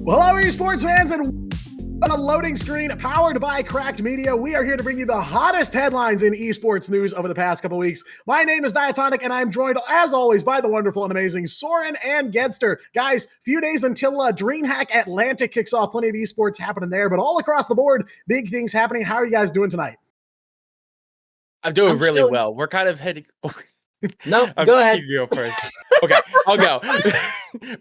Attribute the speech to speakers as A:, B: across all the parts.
A: Well, hello, esports fans, and on a loading screen powered by Cracked Media, we are here to bring you the hottest headlines in esports news over the past couple weeks. My name is Diatonic, and I'm joined, as always, by the wonderful and amazing Soren and Gedster. Guys, few days until DreamHack Atlantic kicks off. Plenty of esports happening there, but all across the board, big things happening. How are you guys doing tonight?
B: I'm doing really well. We're kind of heading...
C: No, go ahead.
B: You go first. Okay, I'll go.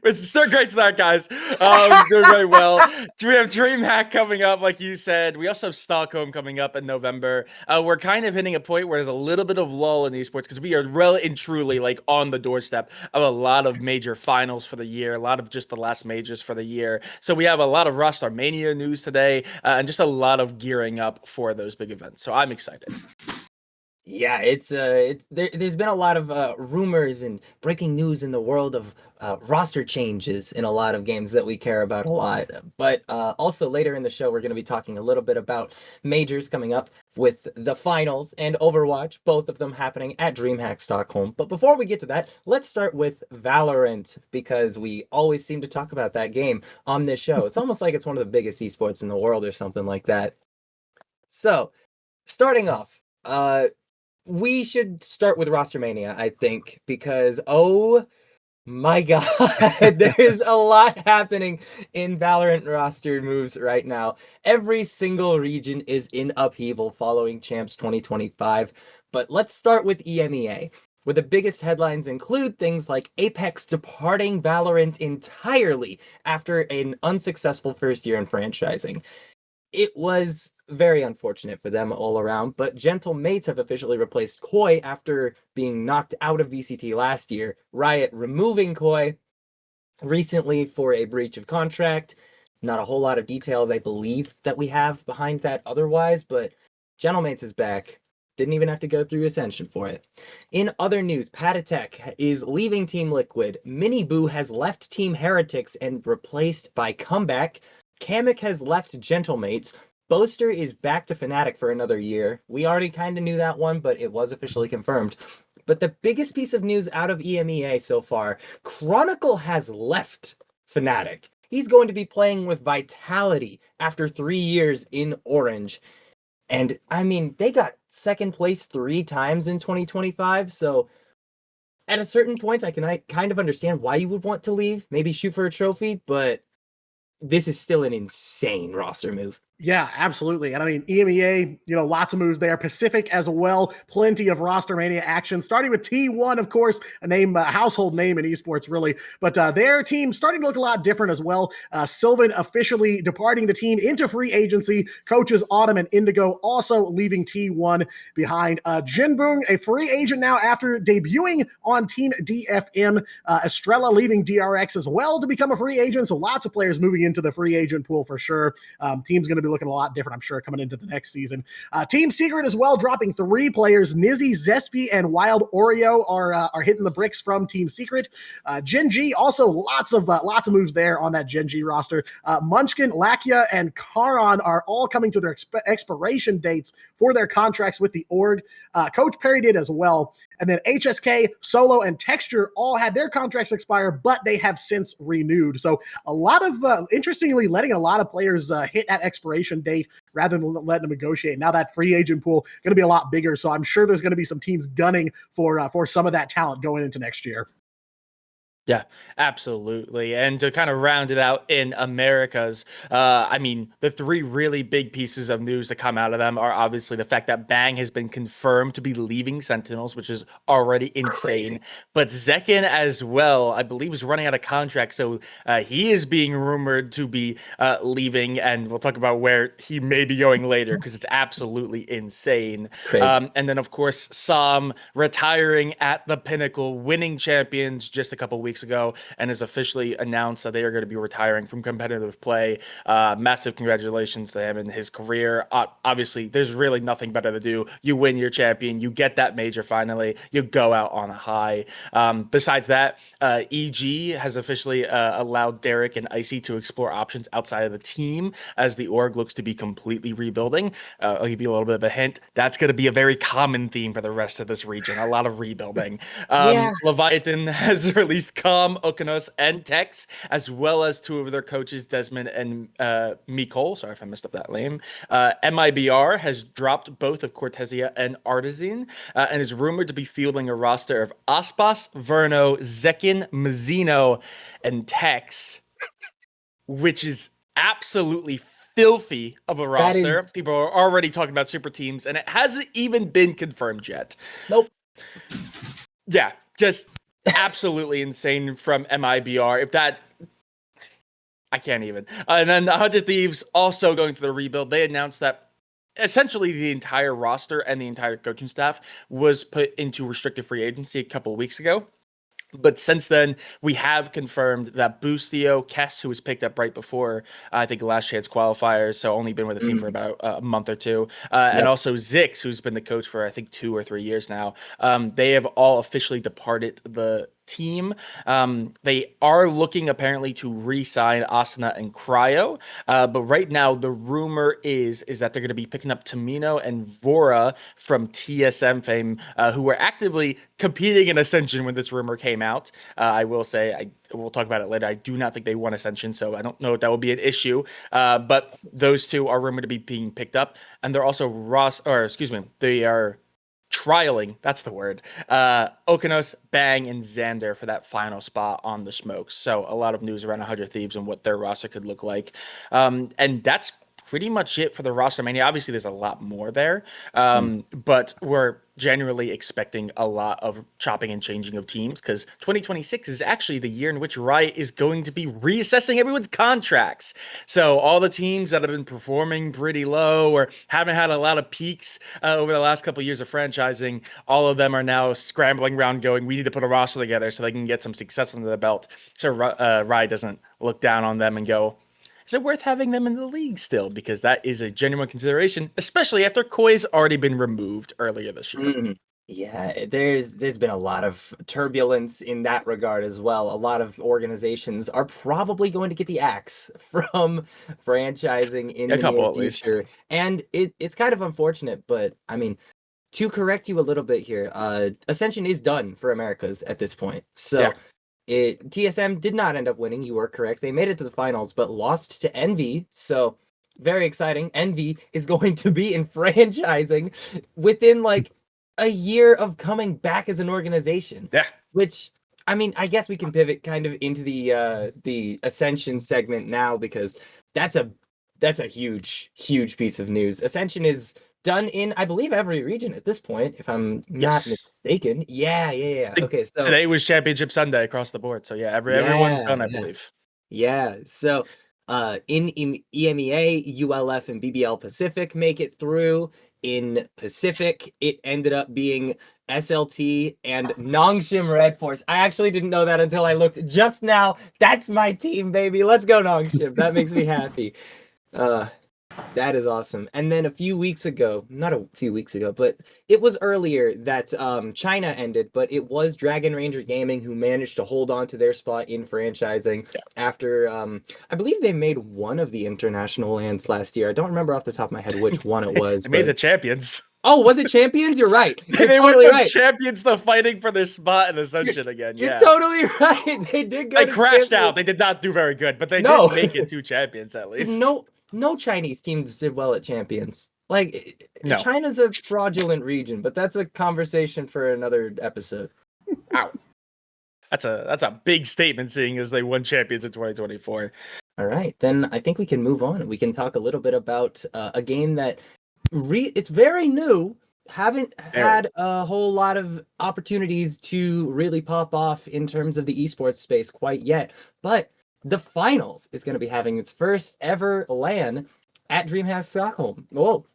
B: It's a great start, guys. Doing very well. We have DreamHack coming up, like you said. We also have Stockholm coming up in November. We're kind of hitting a point where there's a little bit of lull in esports because we are really and truly like on the doorstep of a lot of major finals for the year, a lot of just the last majors for the year. So we have a lot of Rostermania news today, and just a lot of gearing up for those big events. So I'm excited.
C: Yeah, there's been a lot of rumors and breaking news in the world of roster changes in a lot of games that we care about a lot. But also later in the show, we're going to be talking a little bit about majors coming up with the finals and Overwatch, both of them happening at DreamHack Stockholm. But before we get to that, let's start with VALORANT, because we always seem to talk about that game on this show. It's almost like it's one of the biggest esports in the world or something like that. So, starting off, we should start with Rostermania, I think, because, oh my god, there's a lot happening in VALORANT roster moves right now. Every single region is in upheaval following Champs 2025, but let's start with EMEA, where the biggest headlines include things like Apeks departing VALORANT entirely after an unsuccessful first year in franchising. It was very unfortunate for them all around, but Gentle Mates have officially replaced Koi after being knocked out of VCT last year. Riot removing Koi recently for a breach of contract. Not a whole lot of details, I believe, that we have behind that otherwise, but Gentle Mates is back. Didn't even have to go through Ascension for it. In other news, Patitek is leaving Team Liquid. MiniBoo has left Team Heretics and replaced by Kamyk. Kamyk has left Gentle Mates. Boaster is back to Fnatic for another year. We already kind of knew that one, but it was officially confirmed. But the biggest piece of news out of EMEA so far, Chronicle has left Fnatic. He's going to be playing with Vitality after 3 years in Orange. And, I mean, they got second place 3 times in 2025, so at a certain point, I can kind of understand why you would want to leave, maybe shoot for a trophy, but this is still an insane roster move.
A: Yeah, absolutely. And I mean, EMEA, lots of moves there. Pacific as well. Plenty of Rostermania action, starting with T1, of course, a household name in esports, really. But their team starting to look a lot different as well. Sylvan officially departing the team into free agency. Coaches Autumn and Indigo also leaving T1 behind. Jinboong, a free agent now after debuting on Team DFM. Estrella leaving DRX as well to become a free agent. So lots of players moving into the free agent pool for sure. Team's going to be looking a lot different, I'm sure, coming into the next season. Team Secret as well, dropping 3 players. Nizzy, Zespi, and Wild Oreo are hitting the bricks from Team Secret. Gen G, also lots of moves there on that Gen G roster. Munchkin, Lakia, and Karan are all coming to their expiration dates for their contracts with the org. Coach Perry did as well. And then HSK, Solo, and Texture all had their contracts expire, but they have since renewed. So a lot of, interestingly, letting a lot of players hit that expiration date rather than letting them negotiate. Now that free agent pool going to be a lot bigger, so I'm sure there's going to be some teams gunning for some of that talent going into next year.
B: Yeah, absolutely. And to kind of round it out in Americas, I mean, the 3 really big pieces of news that come out of them are obviously the fact that Bang has been confirmed to be leaving Sentinels, which is already insane. Crazy. But Zekken as well, I believe, is running out of contract. So he is being rumored to be leaving, and we'll talk about where he may be going later because it's absolutely insane. And then, of course, Sam retiring at the Pinnacle, winning champions just a couple weeks ago, and has officially announced that they are going to be retiring from competitive play. Massive congratulations to him and his career. Obviously, there's really nothing better to do. You win your champion, you get that major finally, you go out on a high. Besides that, EG has officially allowed Derek and Icy to explore options outside of the team as the org looks to be completely rebuilding. I'll give you a little bit of a hint. That's going to be a very common theme for the rest of this region. A lot of rebuilding. Leviathan has released Com, Okanos, and Tex, as well as two of their coaches, Desmond and Mikol. Sorry if I messed up that name. MIBR has dropped both of Cortesia and Artisan, and is rumored to be fielding a roster of Aspas, Verno, Zekken, Mazzino, and Tex, which is absolutely filthy of a roster. People are already talking about super teams, and it hasn't even been confirmed yet.
C: Nope.
B: Yeah, just absolutely insane from MIBR. If that, I can't even. And then the 100 Thieves also going through the rebuild. They announced that essentially the entire roster and the entire coaching staff was put into restricted free agency a couple of weeks ago. But since then, we have confirmed that Boostio, Kess, who was picked up right before, I think, last chance qualifiers, so only been with the team for about a month or two, and also Zix, who's been the coach for, I think, 2 or 3 years now, they have all officially departed the team. They are looking apparently to re-sign Asuna and Cryo, but right now the rumor is that they're going to be picking up Tamino and Vora from TSM fame, who were actively competing in Ascension when this rumor came out. I will say, we'll talk about it later, I do not think they won Ascension, so I don't know if that will be an issue, but those two are rumored to be being picked up, and they're also they are trialing, that's the word, Okanos, Bang, and Xander for that final spot on the Smokes. So a lot of news around 100 Thieves and what their roster could look like. And that's pretty much it for the Rostermania. Obviously, there's a lot more there, but we're genuinely expecting a lot of chopping and changing of teams, because 2026 is actually the year in which Riot is going to be reassessing everyone's contracts. So all the teams that have been performing pretty low or haven't had a lot of peaks over the last couple of years of franchising, all of them are now scrambling around going, we need to put a roster together so they can get some success under their belt. So Riot doesn't look down on them and go, is it worth having them in the league still? Because that is a genuine consideration, especially after Koi's already been removed earlier this year.
C: Yeah, there's been a lot of turbulence in that regard as well. A lot of organizations are probably going to get the axe from franchising in the near future. And it's kind of unfortunate, but I mean, to correct you a little bit here, Ascension is done for Americas at this point. So TSM did not end up winning. You were correct. They made it to the finals, but lost to Envy. So very exciting. Envy is going to be in franchising within like a year of coming back as an organization.
B: Yeah.
C: Which, I mean, I guess we can pivot kind of into the Ascension segment now, because that's a huge piece of news. Ascension is done in, I believe, every region at this point, if I'm not mistaken. Yeah. Okay, so
B: today was Championship Sunday across the board. So yeah, everyone's done, I believe.
C: Yeah. So in EMEA, ULF and BBL Pacific make it through. In Pacific, it ended up being SLT and Nongshim Red Force. I actually didn't know that until I looked just now. That's my team, baby. Let's go, Nongshim. That makes me happy. That is awesome. And then a few weeks ago, not a few weeks ago, but it was earlier that China ended, but it was DragonRanger Gaming who managed to hold on to their spot in franchising after, I believe they made one of the international lands last year. I don't remember off the top of my head which one it was.
B: They made the champions.
C: Oh, was it champions? You're right.
B: They
C: totally
B: went from champions to fighting for this spot in Ascension again.
C: You're totally right. They did go.
B: They crashed out. They did not do very good, but they did make it to champions at least.
C: No Chinese teams did well at champions. Like, China's a fraudulent region, but that's a conversation for another episode.
B: Ow. That's a big statement, seeing as they won champions in 2024.
C: All right, then I think we can move on. We can talk a little bit about a game that it's very new. Haven't had a whole lot of opportunities to really pop off in terms of the esports space quite yet, but the finals is going to be having its first ever LAN at DreamHack Stockholm. Whoa.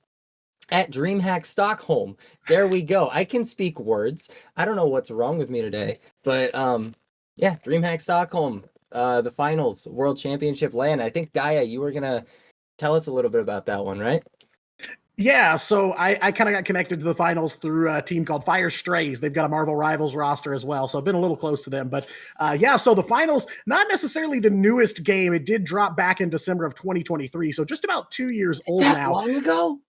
C: At DreamHack Stockholm. There we go. I can speak words. I don't know what's wrong with me today, but DreamHack Stockholm, the finals, World Championship LAN. I think, Gaia, you were going to tell us a little bit about that one, right?
A: Yeah, so I kind of got connected to the finals through a team called Fire Strays. They've got a Marvel Rivals roster as well, so I've been a little close to them. But so the finals, not necessarily the newest game. It did drop back in December of 2023, so just about 2 years old now.
C: Long ago?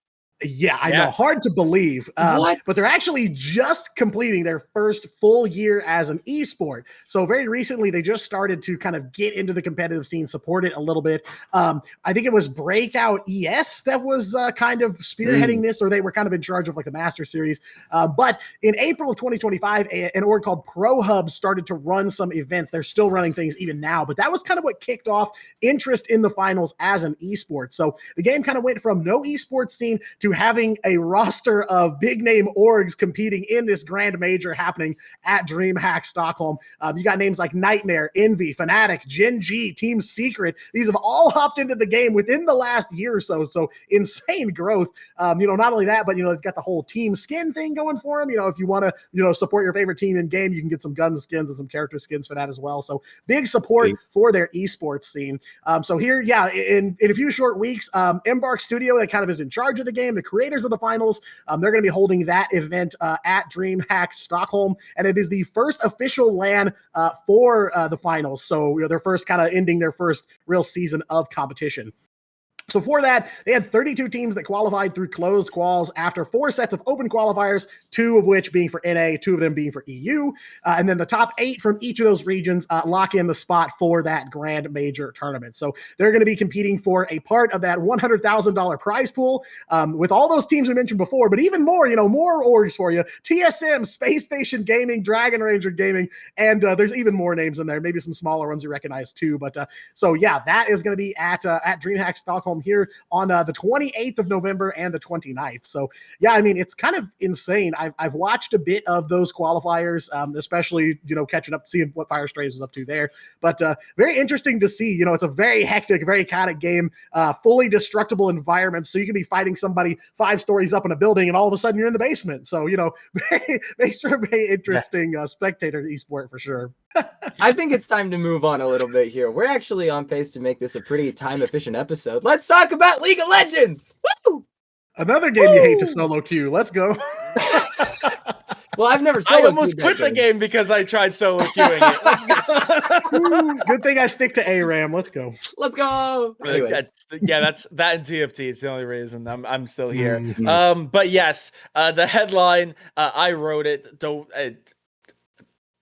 A: Yeah, I know. Hard to believe. But they're actually just completing their first full year as an esport. So very recently, they just started to kind of get into the competitive scene, support it a little bit. I think it was Breakout ES that was kind of spearheading this, or they were kind of in charge of like the Master Series. But in April of 2025, an org called Pro Hub started to run some events. They're still running things even now, but that was kind of what kicked off interest in the finals as an esport. So the game kind of went from no esports scene to having a roster of big name orgs competing in this grand major happening at DreamHack Stockholm. You got names like Nightmare, Envy, Fnatic, Gen G, Team Secret. These have all hopped into the game within the last year or so. So insane growth. Not only that, but they've got the whole team skin thing going for them. If you want to, support your favorite team in game, you can get some gun skins and some character skins for that as well. So big support for their esports scene. So here, in a few short weeks, Embark Studio, that kind of is in charge of the game, the creators of the finals, they're going to be holding that event at DreamHack Stockholm, and it is the first official LAN for the finals. So they're first kind of ending their first real season of competition. So for that, they had 32 teams that qualified through closed quals after 4 sets of open qualifiers, 2 of which being for NA, 2 of them being for EU. And then the top 8 from each of those regions lock in the spot for that grand major tournament. So they're going to be competing for a part of that $100,000 prize pool with all those teams we mentioned before, but even more, more orgs for you. TSM, Space Station Gaming, DragonRanger Gaming, and there's even more names in there, maybe some smaller ones you recognize too. But so yeah, that is going to be at DreamHack Stockholm here on the 28th of November and the 29th. So yeah, I mean, it's kind of insane. I've watched a bit of those qualifiers, especially, catching up, seeing what Fire Strays was up to there. But very interesting to see, it's a very hectic, very chaotic game, fully destructible environment. So you can be fighting somebody 5 stories up in a building and all of a sudden you're in the basement. So, makes for a very interesting spectator esport for sure.
C: I think it's time to move on a little bit here. We're actually on pace to make this a pretty time-efficient episode. Let's talk about League of Legends! Woo!
A: Another game you hate to solo queue. Let's go.
C: Well, I've never
B: solo I almost quit the game because I tried solo queuing it. Let's
A: go. Good thing I stick to ARAM. Let's go.
C: Let's go. Anyway.
B: That's that and TFT is the only reason I'm still here. Mm-hmm. But yes, the headline, I wrote it.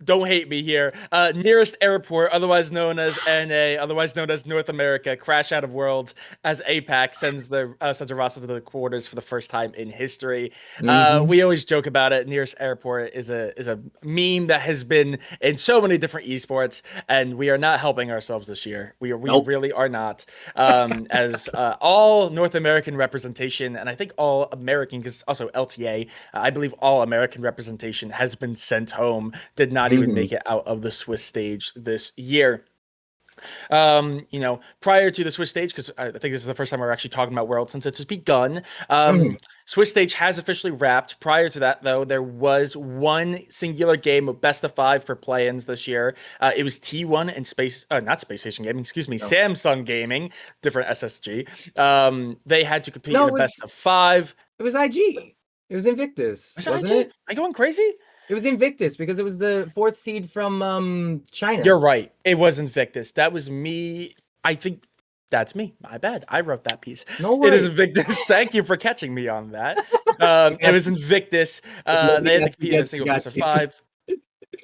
B: Don't hate me here. Nearest airport, otherwise known as NA, otherwise known as North America, crash out of worlds as Apeks sends a roster to the quarters for the first time in history. We always joke about it. Nearest airport is a meme that has been in so many different esports, and we are not helping ourselves this year. We really are not. As all North American representation, and I think all American, because also LTA, I believe all American representation has been sent home. Did not even make it out of the Swiss stage this year. Prior to the Swiss stage, because I think this is the first time we're actually talking about Worlds since it's begun. Swiss stage has officially wrapped. Prior to that, though, there was one singular game of best of 5 for play-ins this year. It was T1 and not Space Station Gaming, excuse me, Samsung Gaming, different SSG. They had to compete in the best of 5.
C: It was IG. It was Invictus, wasn't it?
B: Am I going crazy?
C: It was Invictus because it was the 4th seed from China.
B: You're right. It was Invictus. That was me. I think that's me. My bad. I wrote that piece.
C: No worries.
B: It is Invictus. Thank you for catching me on that. It was Invictus. They had to compete in a single best of 5.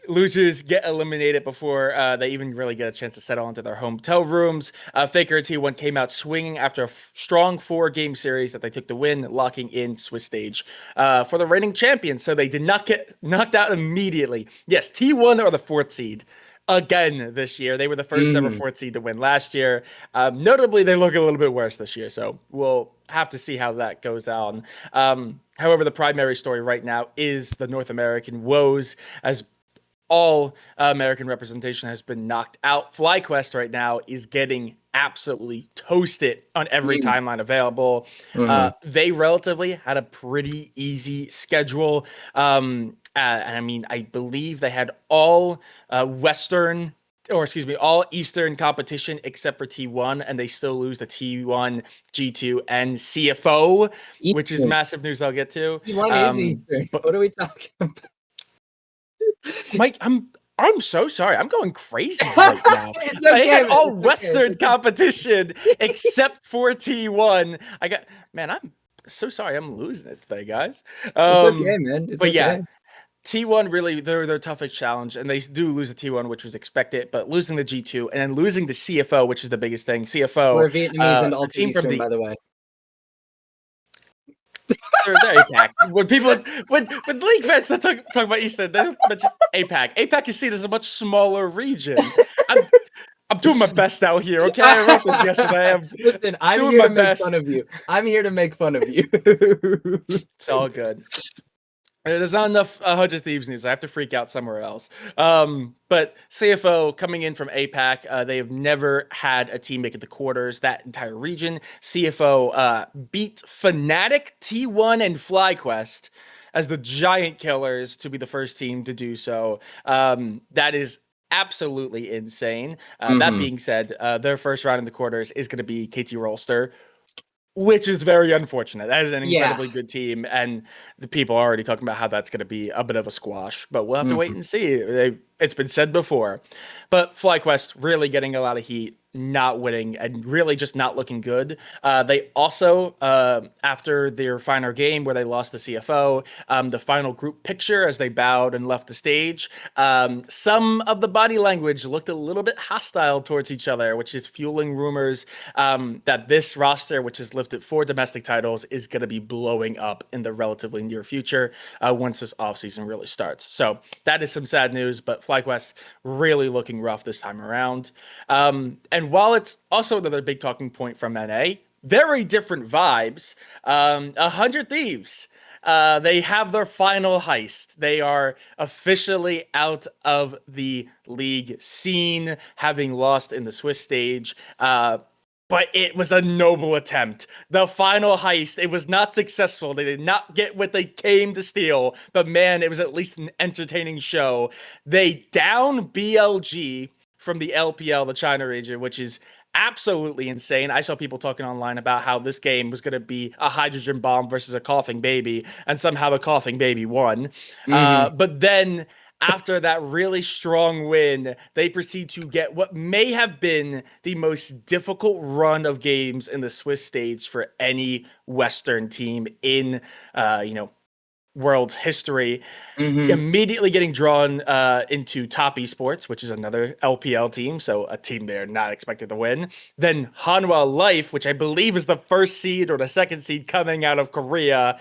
B: Losers get eliminated before they even really get a chance to settle into their hotel rooms. Faker and T1 came out swinging after a strong 4-game series that they took the win, locking in Swiss stage for the reigning champions. So they did not get knocked out immediately. Yes, T1 are the 4th seed again this year. They were the first ever 4th seed to win last year. Notably, they look a little bit worse this year. So we'll have to see how that goes on. However, the primary story right now is the North American woes, as all American representation has been knocked out. FlyQuest right now is getting absolutely toasted on every timeline available. They relatively had a pretty easy schedule. And I mean, I believe they had all all Eastern competition except for T1, and they still lose the T1, G2, and CFO, which is massive news I'll get to.
C: T1 is Eastern. But what are we talking about?
B: Mike, I'm so sorry. I'm going crazy right now. I had all Western competition except for T1. I'm So sorry, I'm losing it today, guys.
C: It's okay, man. It's
B: But
C: okay.
B: yeah, T1 really they're their toughest challenge, and they do lose the T1, which was expected, but losing the G2 and then losing the CFO, which is the biggest thing. CFO,
C: We're Vietnamese and
B: the
C: also
B: team from
C: Eastern,
B: the
C: by the way.
B: they're APAC. When people when League fans that talk about Eastern, they don't mention APAC. APAC is seen as a much smaller region. I'm doing my best out here, okay? I wrote this yesterday. I'm
C: Listen, I'm
B: doing
C: here
B: my
C: to make
B: best.
C: fun of you. I'm here to make fun of you.
B: It's all good. There's not enough 100 Thieves news. I have to freak out somewhere else. But CFO coming in from APAC, they have never had a team make it to quarters, that entire region. CFO beat Fnatic, T1, and FlyQuest as the giant killers to be the first team to do so. That is absolutely insane. That being said, their first round in the quarters is going to be KT Rolster, which is very unfortunate. That is an
C: Yeah.
B: incredibly good team, and the people are already talking about how that's going to be a bit of a squash. But we'll have to wait and see. It's been said before. But FlyQuest really getting a lot of heat, not winning, and really just not looking good. They also, after their final game where they lost the CFO, the final group picture as they bowed and left the stage, some of the body language looked a little bit hostile towards each other, which is fueling rumors that this roster, which has lifted 4 domestic titles, is going to be blowing up in the relatively near future once this offseason really starts. So that is some sad news, but FlyQuest really looking rough this time around. And while it's also another big talking point from NA, very different vibes. 100 Thieves. They have their final heist. They are officially out of the league scene, having lost in the Swiss stage. But it was a noble attempt. The final heist, it was not successful. They did not get what they came to steal, but man, it was at least an entertaining show. They down BLG from the LPL, the China region, which is absolutely insane. I saw people talking online about how this game was going to be a hydrogen bomb versus a coughing baby, and somehow the coughing baby won. But then after that really strong win, they proceed to get what may have been the most difficult run of games in the Swiss stage for any Western team in, world history. Immediately getting drawn into Top Esports, which is another LPL team, so a team they're not expected to win. Then Hanwha Life, which I believe is the first seed or the second seed coming out of Korea.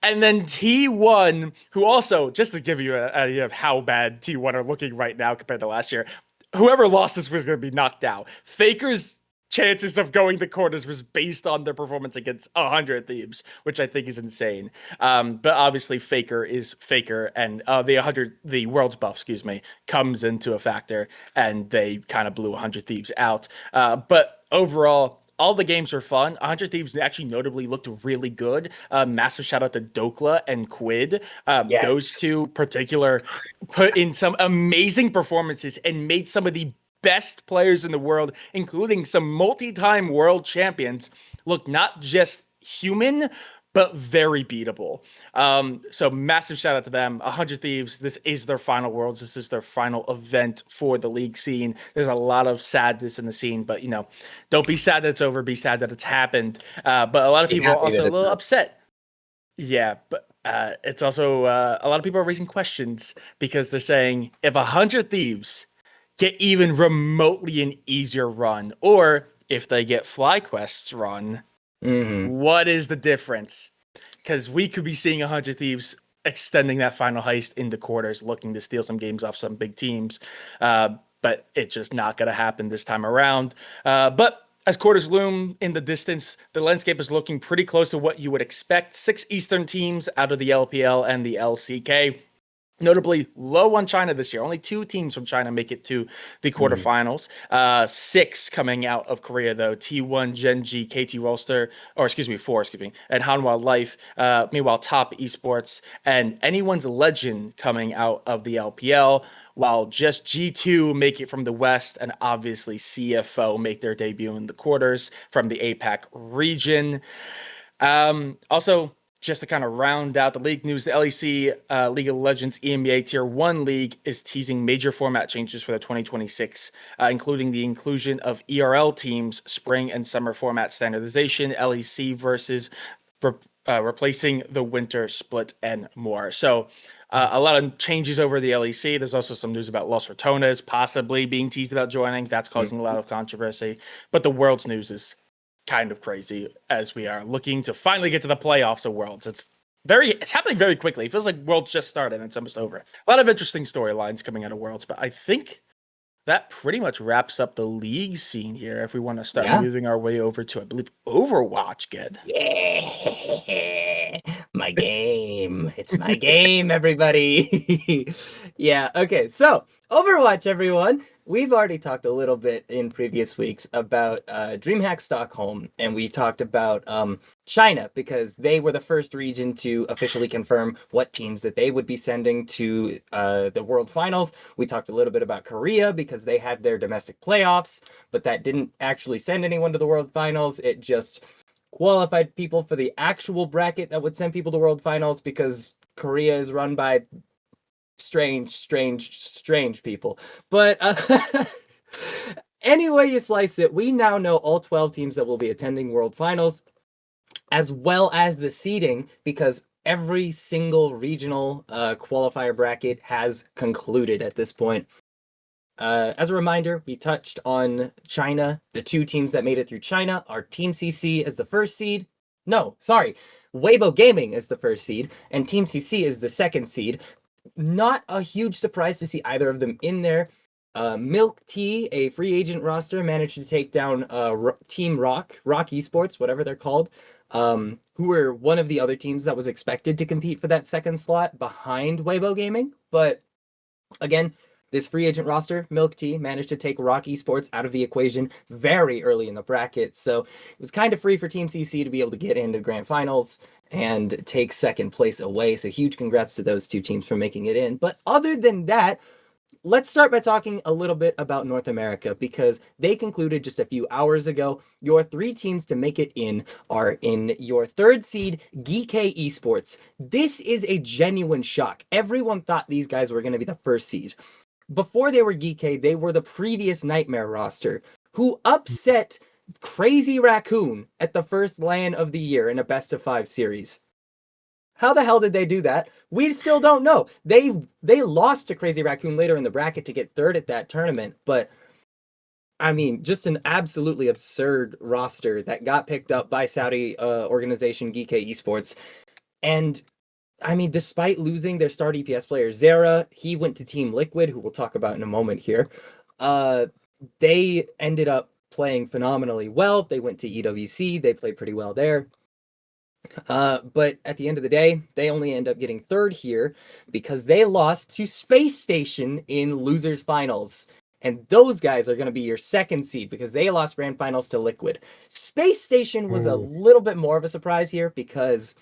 B: And then T1, who also, just to give you an idea of how bad T1 are looking right now compared to last year, whoever lost this was going to be knocked out. Faker's chances of going to quarters was based on their performance against 100 Thieves, which I think is insane. But obviously Faker is Faker, and the world's buff, comes into a factor, and they kind of blew 100 Thieves out. But overall, all the games were fun. 100 Thieves actually notably looked really good. Massive shout out to Dokla and Quid.
C: Yes.
B: Those two particular put in some amazing performances and made some of the best players in the world, including some multi-time world champions, look not just human, but very beatable. So massive shout out to them. 100 Thieves, this is their final worlds. This is their final event for the league scene. There's a lot of sadness in the scene, but don't be sad that it's over. Be sad that it's happened. But a lot of people are also a little upset. Yeah, but it's also a lot of people are raising questions because they're saying if 100 Thieves get even remotely an easier run, or if they get FlyQuest's run, what is the difference? Because we could be seeing 100 Thieves extending that final heist into quarters, looking to steal some games off some big teams. But it's just not going to happen this time around. But as quarters loom in the distance, the landscape is looking pretty close to what you would expect. 6 Eastern teams out of the LPL and the LCK. Notably low on China this year. Only 2 teams from China make it to the quarterfinals. 6 coming out of Korea, though. T1, Gen.G, KT Roster, 4, and Hanwha Life. Meanwhile, Top Esports and anyone's Legend coming out of the LPL, while just G2 make it from the West, and obviously CFO make their debut in the quarters from the APAC region. Also, just to kind of round out the league news, the LEC League of Legends EMEA Tier 1 League is teasing major format changes for the 2026, including the inclusion of ERL teams, spring and summer format standardization, LEC versus replacing the winter split and more. So a lot of changes over the LEC. There's also some news about Los Ratones possibly being teased about joining. That's causing a lot of controversy. But the Worlds news is kind of crazy as we are looking to finally get to the playoffs of Worlds. It's happening very quickly. It feels like Worlds just started and it's almost over. A lot of interesting storylines coming out of Worlds, but I think that pretty much wraps up the league scene here. If we want to start moving our way over to, I believe, Overwatch, Ged.
C: Yeah, my game. It's my game, everybody. Yeah, okay. So, Overwatch, everyone. We've already talked a little bit in previous weeks about DreamHack Stockholm, and we talked about China because they were the first region to officially confirm what teams that they would be sending to the World Finals. We talked a little bit about Korea because they had their domestic playoffs, but that didn't actually send anyone to the World Finals. It just qualified people for the actual bracket that would send people to World Finals because Korea is run by strange people. But any way you slice it, we now know all 12 teams that will be attending World Finals, as well as the seeding, because every single regional qualifier bracket has concluded at this point. As a reminder, we touched on China. The two teams that made it through China are Team CC as the first seed. No, sorry. Weibo Gaming is the first seed, and Team CC is the second seed. Not a huge surprise to see either of them in there. Milk Tea, a free agent roster, managed to take down Team Rock Esports, whatever they're called, who were one of the other teams that was expected to compete for that second slot behind Weibo Gaming. But again, this free agent roster, Milk Tea, managed to take Rock Esports out of the equation very early in the bracket. So it was kind of free for Team CC to be able to get into grand finals and take second place away. So huge congrats to those two teams for making it in. But other than that, let's start by talking a little bit about North America, because they concluded just a few hours ago. Your three teams to make it in are in your third seed, GK Esports. This is a genuine shock. Everyone thought these guys were going to be the first seed. Before they were GK, they were the previous Nightmare roster, who upset Crazy Raccoon at the first LAN of the year in a best-of-5 series. How the hell did they do that? We still don't know. They lost to Crazy Raccoon later in the bracket to get third at that tournament, but I mean, just an absolutely absurd roster that got picked up by Saudi organization GK Esports. And I mean, despite losing their star DPS player, Zera, he went to Team Liquid, who we'll talk about in a moment here. They ended up playing phenomenally well. They went to EWC. They played pretty well there. But at the end of the day, they only end up getting third here because they lost to Space Station in losers finals. And those guys are going to be your second seed because they lost grand finals to Liquid. Space Station was a little bit more of a surprise here because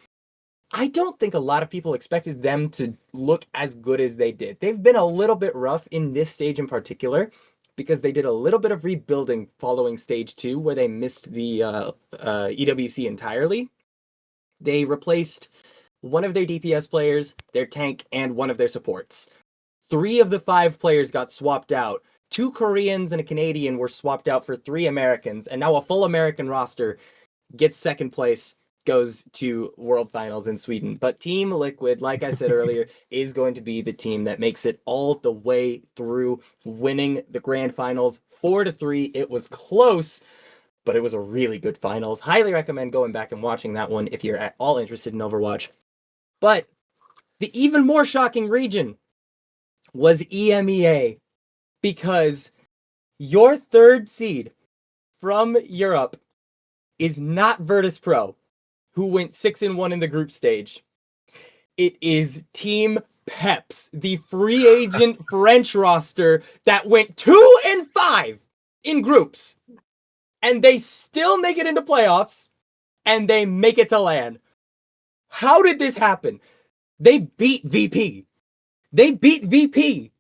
C: I don't think a lot of people expected them to look as good as they did. They've been a little bit rough in this stage in particular because they did a little bit of rebuilding following stage 2 where they missed the EWC entirely. They replaced one of their DPS players, their tank, and one of their supports. 3 of the 5 players got swapped out. 2 Koreans and a Canadian were swapped out for 3 Americans, and now a full American roster gets second place, goes to World Finals in Sweden. But Team Liquid, like I said earlier, is going to be the team that makes it all the way through, winning the grand finals 4-3. It was close, but it was a really good finals. Highly recommend going back and watching that one if you're at all interested in Overwatch. But the even more shocking region was EMEA, because your third seed from Europe is not Virtus.pro, who went 6-1 in the group stage. It is Team Peps, the free agent French roster that went 2-5 in groups. And they still make it into playoffs, and they make it to LAN. How did this happen? They beat VP. They beat VP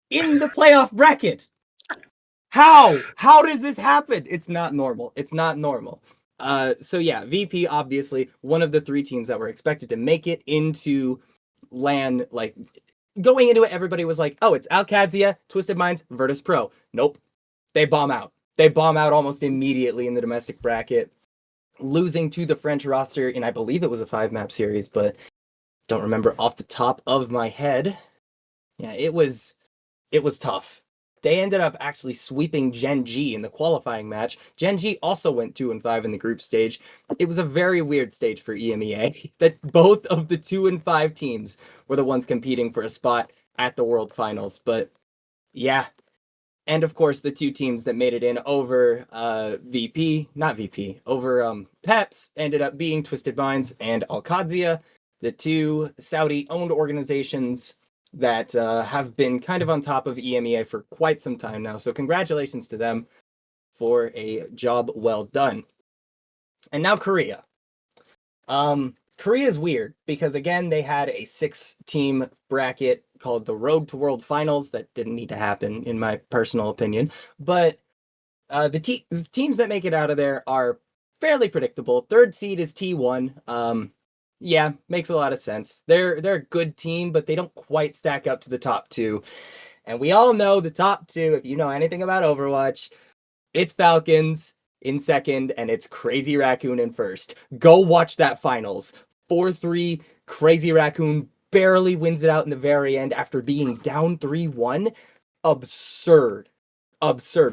C: in the playoff bracket. How? How does this happen? It's not normal. It's not normal. So yeah, VP, obviously, one of the 3 teams that were expected to make it into LAN. Like, going into it, everybody was like, oh, it's Alcadzia, Twisted Minds, Virtus.pro. Nope. They bomb out. They bomb out almost immediately in the domestic bracket. losing to the French roster in, I believe it was a 5-map series, but don't remember off the top of my head. Yeah, it was tough. They ended up actually sweeping Gen G in the qualifying match. Gen G also went 2-5 in the group stage. It was a very weird stage for EMEA that both of the 2-5 teams were the ones competing for a spot at the World Finals. But yeah. And of course, the two teams that made it in over PEPs ended up being Twisted Minds and Al-Qadsia, the two Saudi-owned organizations that have been kind of on top of EMEA for quite some time now. So congratulations to them for a job well done. And now Korea. Korea is weird because, again, they had a 6-team bracket called the Road to World Finals that didn't need to happen, in my personal opinion. But the teams that make it out of there are fairly predictable. Third seed is T1. Yeah, makes a lot of sense. They're a good team, but they don't quite stack up to the top two. And we all know the top two, if you know anything about Overwatch, it's Falcons in second, and it's Crazy Raccoon in first. Go watch that finals. 4-3, Crazy Raccoon barely wins it out in the very end after being down 3-1. Absurd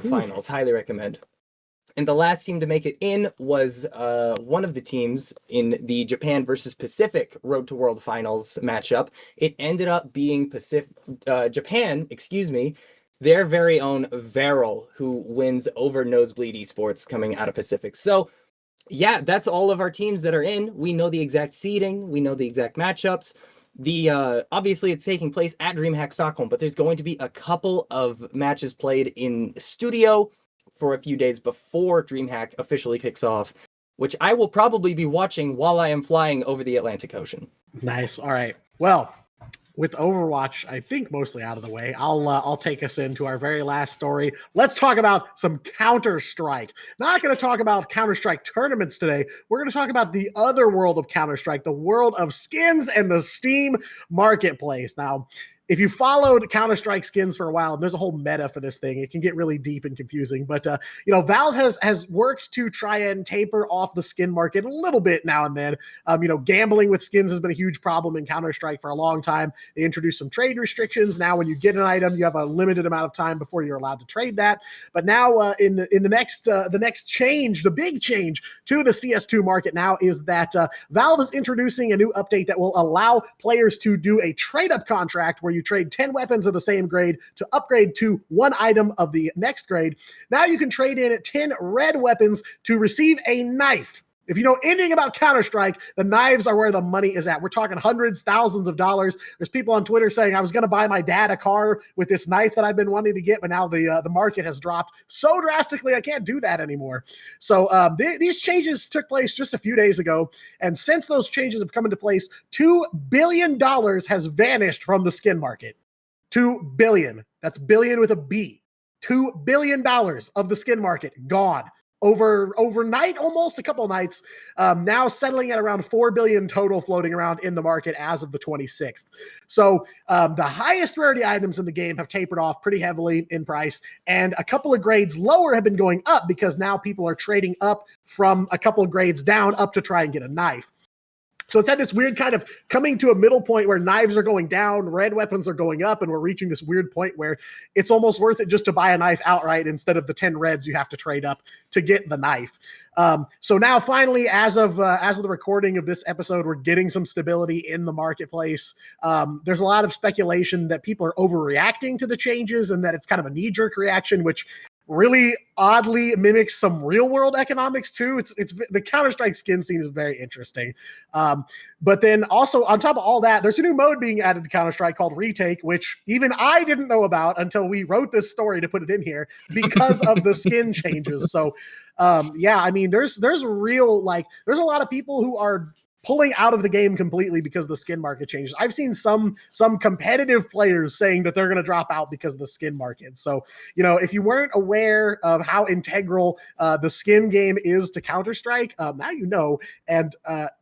C: finals. Highly recommend. And the last team to make it in was one of the teams in the Japan versus Pacific Road to World Finals matchup. It ended up being Japan, their very own Varel, who wins over Nosebleed Esports coming out of Pacific. So yeah, that's all of our teams that are in. We know the exact seeding. We know the exact matchups. Obviously it's taking place at DreamHack Stockholm, but there's going to be a couple of matches played in studio for a few days before DreamHack officially kicks off, which I will probably be watching while I am flying over the Atlantic Ocean.
A: Nice. All right. Well, with Overwatch, I think mostly out of the way, I'll take us into our very last story. Let's talk about some Counter-Strike. Not going to talk about Counter-Strike tournaments today. We're going to talk about the other world of Counter-Strike, the world of skins and the Steam marketplace. Now, if you followed Counter-Strike skins for a while, and there's a whole meta for this thing, it can get really deep and confusing. But Valve has worked to try and taper off the skin market a little bit now and then. Gambling with skins has been a huge problem in Counter-Strike for a long time. They introduced some trade restrictions. Now, when you get an item, you have a limited amount of time before you're allowed to trade that. But now, in the next change, the big change to the CS2 market now is that Valve is introducing a new update that will allow players to do a trade-up contract where you trade 10 weapons of the same grade to upgrade to one item of the next grade. Now you can trade in 10 red weapons to receive a knife. If you know anything about Counter-Strike, the knives are where the money is at. We're talking hundreds, thousands of dollars. There's people on Twitter saying, I was going to buy my dad a car with this knife that I've been wanting to get, but now the market has dropped so drastically, I can't do that anymore. So these changes took place just a few days ago, and since those changes have come into place, $2 billion has vanished from the skin market. $2 billion. That's billion with a B. $2 billion of the skin market gone. Overnight, almost a couple nights, now settling at around 4 billion total floating around in the market as of the 26th. So the highest rarity items in the game have tapered off pretty heavily in price, and a couple of grades lower have been going up because now people are trading up from a couple of grades down up to try and get a knife. So it's had this weird kind of coming to a middle point where knives are going down, red weapons are going up, and we're reaching this weird point where it's almost worth it just to buy a knife outright instead of the 10 reds you have to trade up to get the knife. So now finally, as of the recording of this episode, we're getting some stability in the marketplace. There's a lot of speculation that people are overreacting to the changes and that it's kind of a knee-jerk reaction, which really oddly mimics some real world economics too. It's the Counter-Strike skin scene is very interesting. But then also on top of all that, there's a new mode being added to Counter-Strike called Retake, which even I didn't know about until we wrote this story to put it in here because of the skin changes. So there's real, there's a lot of people who are pulling out of the game completely because the skin market changes. I've seen some competitive players saying that they're going to drop out because of the skin market. So, if you weren't aware of how integral the skin game is to Counter-Strike, now you know. And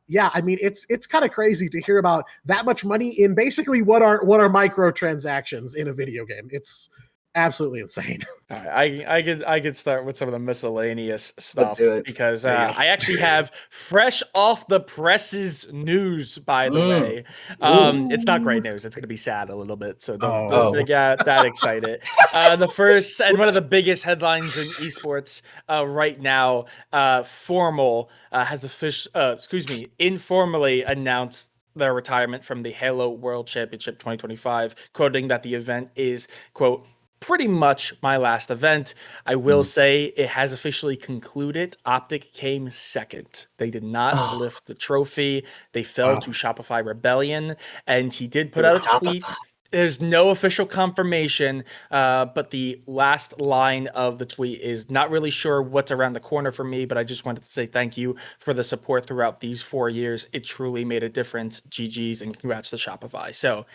A: it's kind of crazy to hear about that much money in basically what are microtransactions in a video game. It's absolutely insane.
B: All right, I could start with some of the miscellaneous
C: Let's
B: stuff
C: do it.
B: because
A: There you go.
B: I actually have fresh off the presses news. By the way,
C: Ooh.
B: it's not great news. It's going to be sad a little bit, so don't
A: Oh.
B: get that excited. The first and one of the biggest headlines in esports right now, Formal has informally announced their retirement from the Halo World Championship 2025, quoting that the event is, quote, pretty much my last event. I will say it has officially concluded. Optic came second. They did not lift the trophy. They fell to Shopify Rebellion, and he did put out a tweet. There's no official confirmation, but the last line of the tweet is not really sure what's around the corner for me, but I just wanted to say thank you for the support throughout these 4 years. It truly made a difference. GG's and congrats to Shopify. So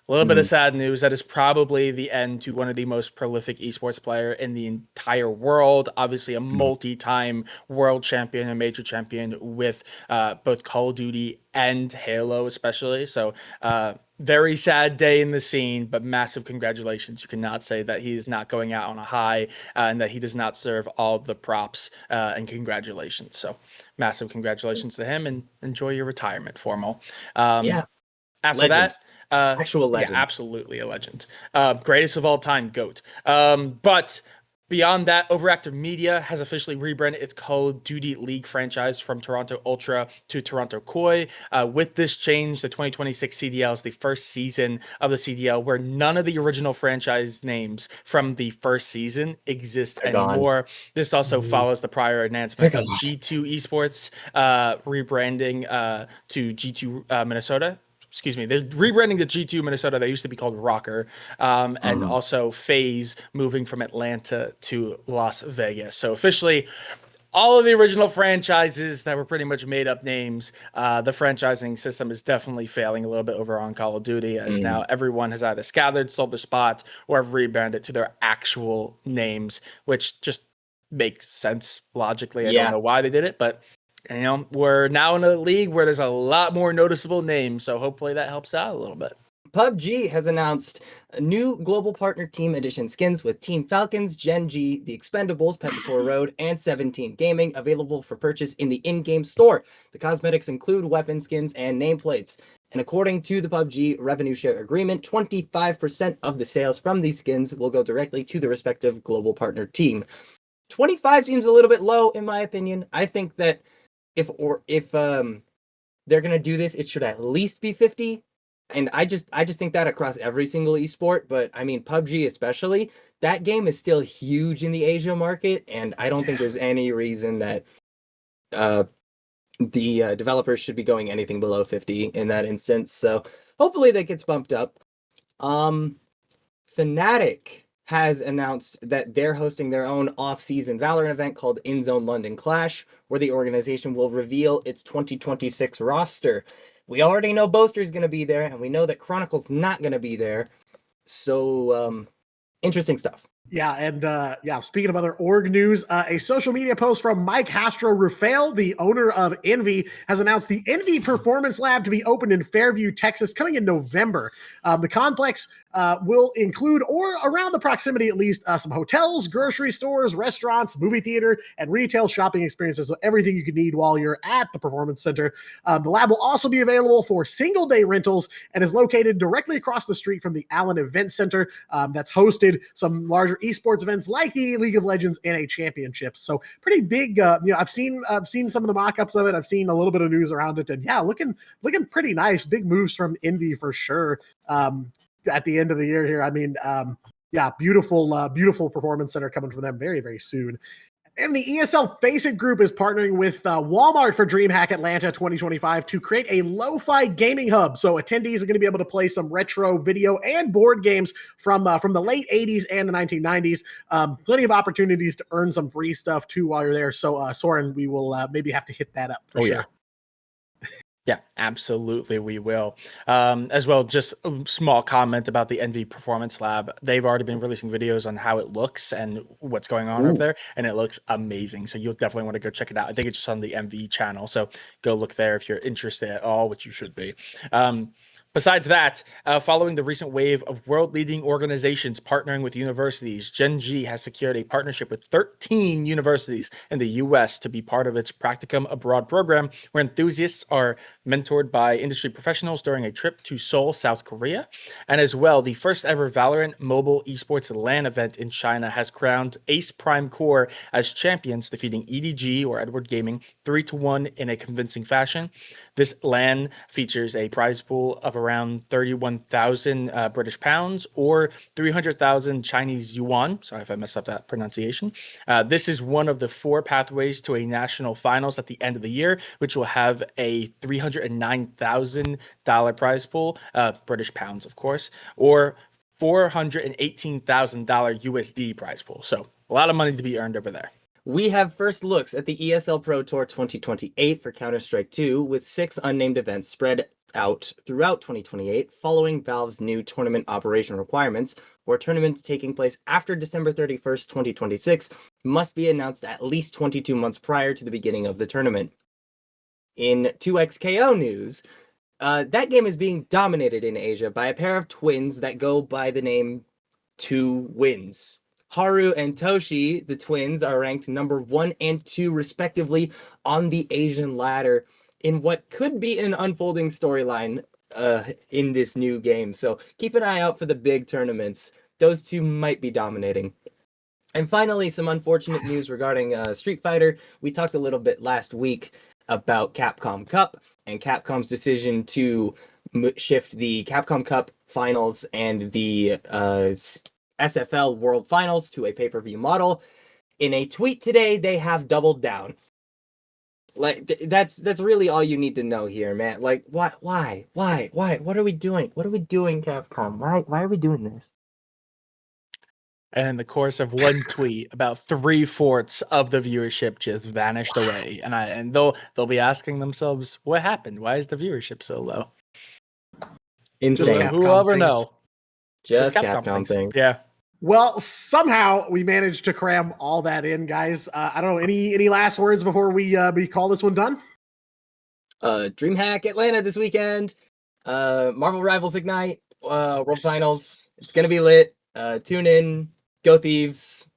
B: a little bit of sad news. That is probably the end to one of the most prolific esports player in the entire world. Obviously, a multi-time world champion and major champion with both Call of Duty and Halo, especially. So, very sad day in the scene, but massive congratulations. You cannot say that he is not going out on a high and that he does not serve all the props. And congratulations. So, massive congratulations to him and enjoy your retirement, Formal.
C: Yeah.
B: After
C: Legend.
B: that,
C: Actual legend.
B: Yeah, absolutely a legend. Greatest of all time, GOAT. But beyond that, Overactive Media has officially rebranded its Call of Duty League franchise from Toronto Ultra to Toronto Koi. With this change, the 2026 CDL is the first season of the CDL where none of the original franchise names from the first season exist anymore. This also follows the prior announcement of G2 Esports rebranding to G2 Minnesota. Excuse me, they're rebranding the G2 Minnesota. They used to be called Rocker, and also FaZe moving from Atlanta to Las Vegas. So officially, all of the original franchises that were pretty much made up names, the franchising system is definitely failing a little bit over on Call of Duty, as now everyone has either scattered, sold their spots, or have rebranded to their actual names, which just makes sense logically. I don't know why they did it, but you know, we're now in a league where there's a lot more noticeable names, so hopefully that helps out a little bit.
C: PUBG has announced new global partner team edition skins with Team Falcons, Gen G, The Expendables, Petrichor Road, and 17 Gaming available for purchase in the in-game store. The cosmetics include weapon skins and nameplates. And according to the PUBG revenue share agreement, 25% of the sales from these skins will go directly to the respective global partner team. 25 seems a little bit low in my opinion. I think that if they're gonna do this, it should at least be 50. And I just think that across every single esport, but I mean PUBG especially, that game is still huge in the Asia market, and I don't think there's any reason that the developers should be going anything below 50 in that instance. So hopefully that gets bumped up. Fnatic has announced that they're hosting their own off-season VALORANT event called In Zone London Clash, where the organization will reveal its 2026 roster. We already know Boaster's going to be there, and we know that Chronicle's not going to be there. So, interesting stuff.
A: Yeah, and speaking of other org news, a social media post from Mike Hastro Rufael, the owner of Envy, has announced the Envy Performance Lab to be opened in Fairview, Texas, coming in November. The complex will include, or around the proximity at least, some hotels, grocery stores, restaurants, movie theater, and retail shopping experiences, so everything you could need while you're at the Performance Center. The lab will also be available for single-day rentals and is located directly across the street from the Allen Event Center that's hosted some larger esports events like the League of Legends NA Championships. So pretty big. I've seen some of the mock-ups of it. I've seen a little bit of news around it, and yeah, looking pretty nice. Big moves from Envy for sure. At the end of the year here, I mean, beautiful performance center coming from them very, very soon. And the ESL Faceit Group is partnering with Walmart for DreamHack Atlanta 2025 to create a lo-fi gaming hub. So attendees are going to be able to play some retro video and board games from the late 80s and the 1990s. Plenty of opportunities to earn some free stuff too while you're there. So Soren, we will maybe have to hit that up for sure.
B: Yeah, absolutely, we will. As well, just a small comment about the Envy Performance Lab. They've already been releasing videos on how it looks and what's going on over there, and it looks amazing. So you'll definitely want to go check it out. I think it's just on the MV channel, so go look there if you're interested at all, which you should be. Besides that, following the recent wave of world-leading organizations partnering with universities, Gen G has secured a partnership with 13 universities in the U.S. to be part of its Practicum Abroad program, where enthusiasts are mentored by industry professionals during a trip to Seoul, South Korea. And as well, the first ever VALORANT mobile esports LAN event in China has crowned Ace Prime Core as champions, defeating EDG, or Edward Gaming, 3-1 in a convincing fashion. This LAN features a prize pool of around 31,000 British pounds or 300,000 Chinese yuan. Sorry if I messed up that pronunciation. This is one of the 4 pathways to a national finals at the end of the year, which will have a $309,000 prize pool, British pounds, of course, or $418,000 USD prize pool. So a lot of money to be earned over there.
C: We have first looks at the ESL Pro Tour 2028 for Counter-Strike 2, with 6 unnamed events spread out throughout 2028 following Valve's new tournament operation requirements, where tournaments taking place after December 31st, 2026 must be announced at least 22 months prior to the beginning of the tournament. In 2XKO news, that game is being dominated in Asia by a pair of twins that go by the name 2 Wins. Haru and Toshi, the twins, are ranked number 1 and 2 respectively on the Asian ladder in what could be an unfolding storyline in this new game. So keep an eye out for the big tournaments. Those two might be dominating. And finally, some unfortunate news regarding Street Fighter. We talked a little bit last week about Capcom Cup and Capcom's decision to shift the Capcom Cup finals and the SFL World Finals to a pay-per-view model. In a tweet today, they have doubled down. Like, that's really all you need to know here, man. Like, why? What are we doing? What are we doing, Capcom? Why are we doing this?
B: And in the course of one tweet, about 3/4 of the viewership just vanished away. And they'll be asking themselves, what happened? Why is the viewership so low?
C: Insane.
B: Who will ever know?
C: Just Capcom things.
B: Yeah.
A: Well, somehow we managed to cram all that in, guys. I don't know, any last words before we call this one done?
C: DreamHack Atlanta this weekend. Marvel Rivals Ignite. World Finals. It's gonna be lit. Tune in. Go Thieves.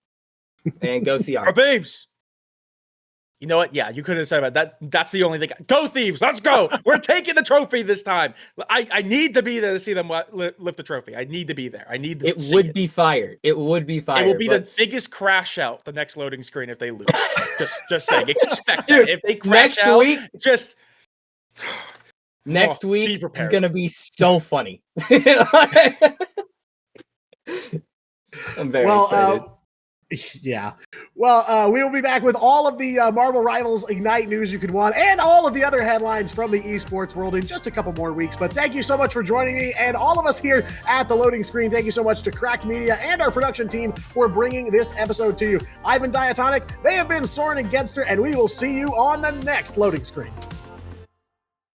C: And go CR.
B: Go Thieves! You know what? Yeah, you could have said about that. That's the only thing. Go Thieves! Let's go! We're taking the trophy this time. I need to be there to see them lift the trophy. I need to be there. I need to.
C: It would be fire. It would be fire.
B: It will be the biggest crash out the next loading screen if they lose. just saying. Expect it. If they crash
C: next
B: out,
C: week,
B: just
C: next week is gonna be so funny. I'm very excited.
A: Yeah. Well, we will be back with all of the Marvel Rivals Ignite news you could want and all of the other headlines from the esports world in just a couple more weeks. But thank you so much for joining me and all of us here at the Loading Screen. Thank you so much to Crack Media and our production team for bringing this episode to you. I've been Diatonic. They have been Soren and Genster, and we will see you on the next Loading Screen.